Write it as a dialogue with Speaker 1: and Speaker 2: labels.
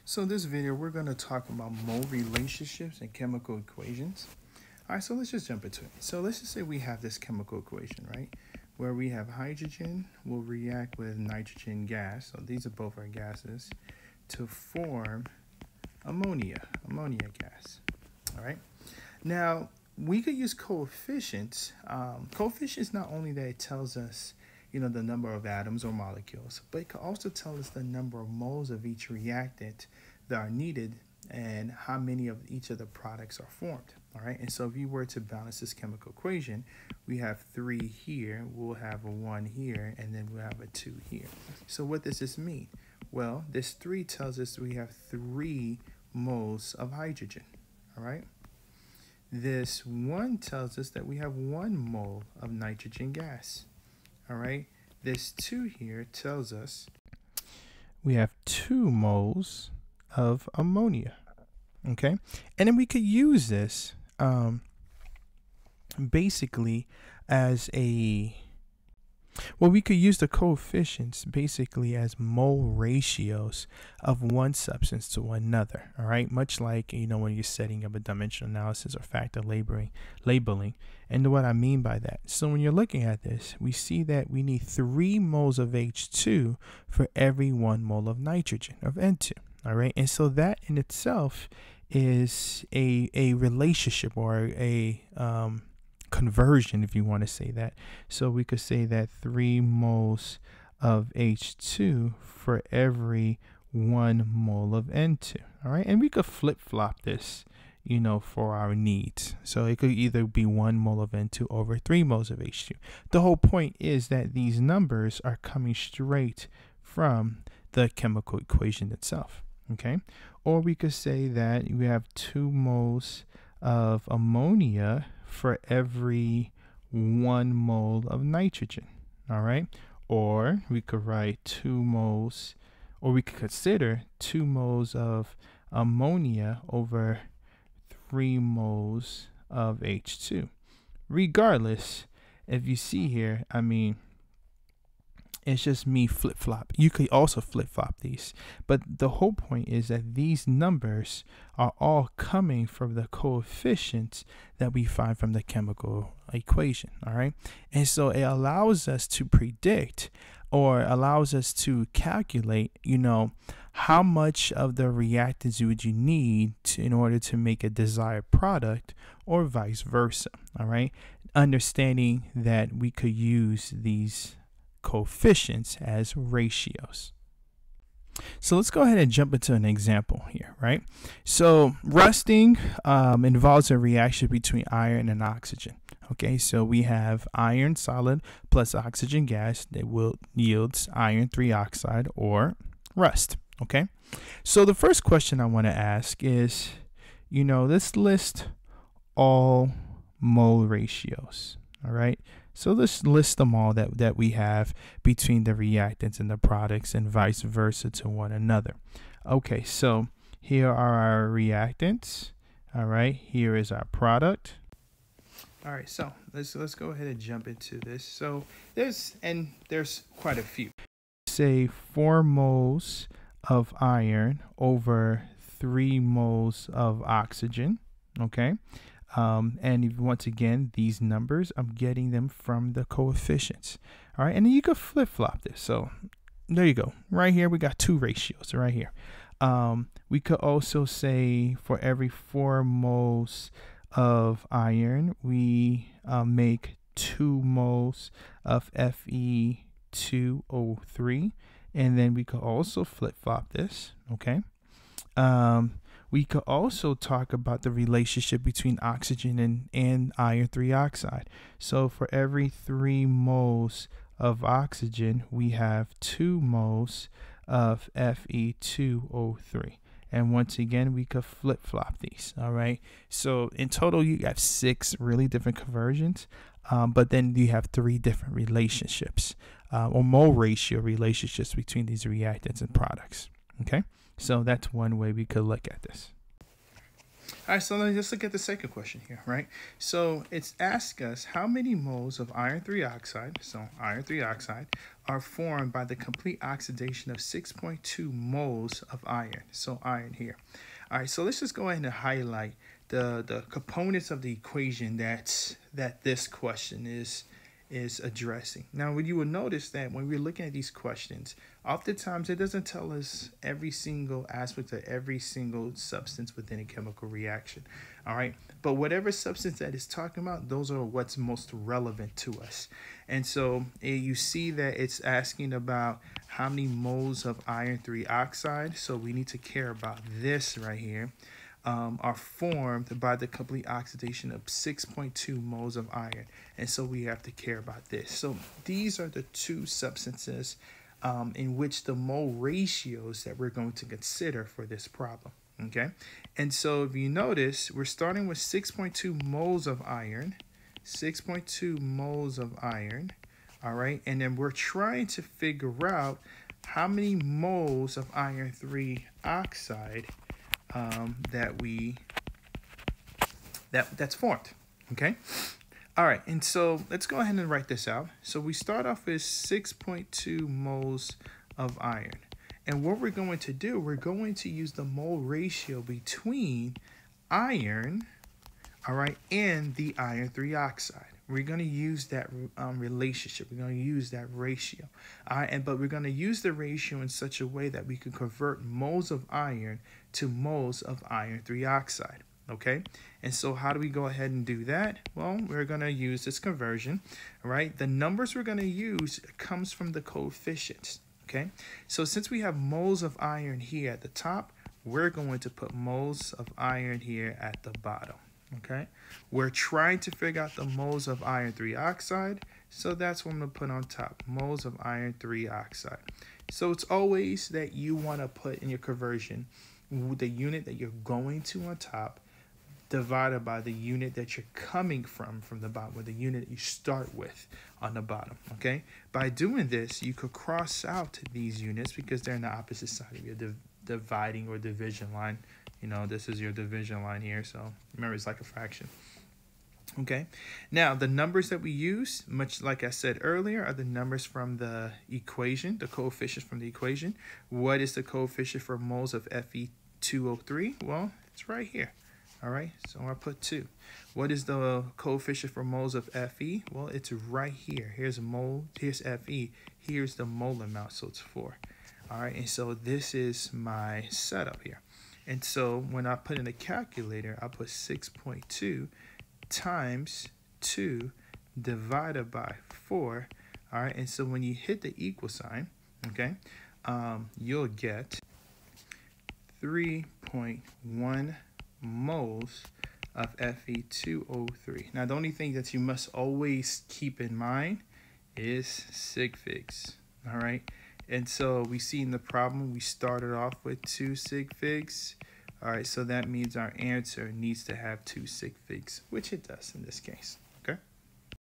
Speaker 1: So in this video, we're going to talk about mole relationships and chemical equations. All right, so let's just jump into it. So let's just say we have this chemical equation, right? Where we have hydrogen will react with nitrogen gas. So these are both our gases to form ammonia gas. All right. Now, we could use coefficients. Coefficients, not only that it tells us, the number of atoms or molecules, but it can also tell us the number of moles of each reactant that are needed and how many of each of the products are formed. All right. And so if you were to balance this chemical equation, we have 3 here, we'll have a 1 here, and then we'll have a 2 here. So what does this mean? Well, this 3 tells us we have 3 moles of hydrogen. All right. This 1 tells us that we have 1 mole of nitrogen gas. All right. This 2 here tells us we have 2 moles of ammonia. Okay. And then we could use this basically as we could use the coefficients basically as mole ratios of one substance to another. All right. Much like, when you're setting up a dimensional analysis or factor labeling. And what I mean by that. So when you're looking at this, we see that we need 3 moles of H2 for every 1 mole of nitrogen of N2. All right. And so that in itself is a relationship or a conversion, if you want to say that. So we could say that 3 moles of H2 for every 1 mole of N2. All right. And we could flip-flop this, for our needs. So it could either be 1 mole of N2 over 3 moles of H2. The whole point is that these numbers are coming straight from the chemical equation itself. Okay. Or we could say that we have 2 moles of ammonia for every 1 mole of nitrogen. All right. Or we could write 2 moles, or we could consider 2 moles of ammonia over 3 moles of H2. Regardless, if you see here, it's just me flip-flop. You could also flip-flop these. But the whole point is that these numbers are all coming from the coefficients that we find from the chemical equation. All right. And so it allows us to predict or allows us to calculate, how much of the reactants would you need in order to make a desired product or vice versa. All right. Understanding that we could use these coefficients as ratios. So let's go ahead and jump into an example here, right? So rusting involves a reaction between iron and oxygen. Okay, so we have iron solid plus oxygen gas that will yields iron 3 oxide or rust. Okay, so the first question I want to ask is, let's list all mole ratios. All right. So let's list them all that we have between the reactants and the products and vice versa to one another. Okay, so here are our reactants. All right, here is our product. All right, so let's go ahead and jump into this. So there's quite a few. Say 4 moles of iron over 3 moles of oxygen. Okay. And once again, these numbers, I'm getting them from the coefficients. All right. And then you could flip-flop this. So there you go. Right here, we got 2 ratios right here. We could also say for every 4 moles of iron, we make 2 moles of Fe2O3. And then we could also flip-flop this. Okay. We could also talk about the relationship between oxygen and iron 3 oxide. So for every 3 moles of oxygen, we have 2 moles of Fe2O3. And once again, we could flip-flop these. All right. So in total, you have 6 really different conversions. But then you have 3 different relationships or mole ratio relationships between these reactants and products. Okay. So that's one way we could look at this. All right, so let's look at the second question here, right? So it's asked us how many moles of iron 3 oxide, so iron 3 oxide, are formed by the complete oxidation of 6.2 moles of iron. So iron here. All right, so let's just go ahead and highlight the components of the equation that this question is addressing. Now, you will notice that when we're looking at these questions, oftentimes it doesn't tell us every single aspect of every single substance within a chemical reaction. All right, but whatever substance that it's talking about, those are what's most relevant to us. And so you see that it's asking about how many moles of iron 3 oxide. So we need to care about this right here. Are formed by the complete oxidation of 6.2 moles of iron. And so we have to care about this. So these are the two substances in which the mole ratios that we're going to consider for this problem. Okay, and so if you notice, we're starting with 6.2 moles of iron, 6.2 moles of iron. All right, and then we're trying to figure out how many moles of iron 3 oxide that's formed. Okay, all right, and so let's go ahead and write this out. So we start off with 6.2 moles of iron, and what we're going to do, we're going to use the mole ratio between iron, all right, and the iron 3 oxide. We're going to use that relationship. We're going to use that ratio. But we're going to use the ratio in such a way that we can convert moles of iron to moles of iron 3 oxide. Okay, and so how do we go ahead and do that? Well, we're going to use this conversion, right? The numbers we're going to use comes from the coefficients. Okay, so since we have moles of iron here at the top, we're going to put moles of iron here at the bottom. Okay, we're trying to figure out the moles of iron 3 oxide, so that's what I'm going to put on top, moles of iron 3 oxide. So it's always that you want to put in your conversion the unit that you're going to on top divided by the unit that you're coming from the bottom, or the unit that you start with on the bottom. Okay, by doing this, you could cross out these units because they're on the opposite side of your dividing or division line. You know, this is your division line here, so remember, it's like a fraction. Okay, now the numbers that we use, much like I said earlier, are the numbers from the equation, the coefficients from the equation. What is the coefficient for moles of Fe2O3? Well, it's right here. All right, so I put 2. What is the coefficient for moles of Fe? Well, it's right here. Here's a mole, here's Fe, here's the mole amount, so it's 4. All right, and so this is my setup here. And so when I put in the calculator, I put 6.2 times 2 divided by 4. All right, and so when you hit the equal sign, okay, you'll get 3.1 moles of Fe2O3. Now, the only thing that you must always keep in mind is Sig Figs. All right. And so we see in the problem, we started off with 2 Sig Figs. All right, so that means our answer needs to have 2 Sig Figs, which it does in this case.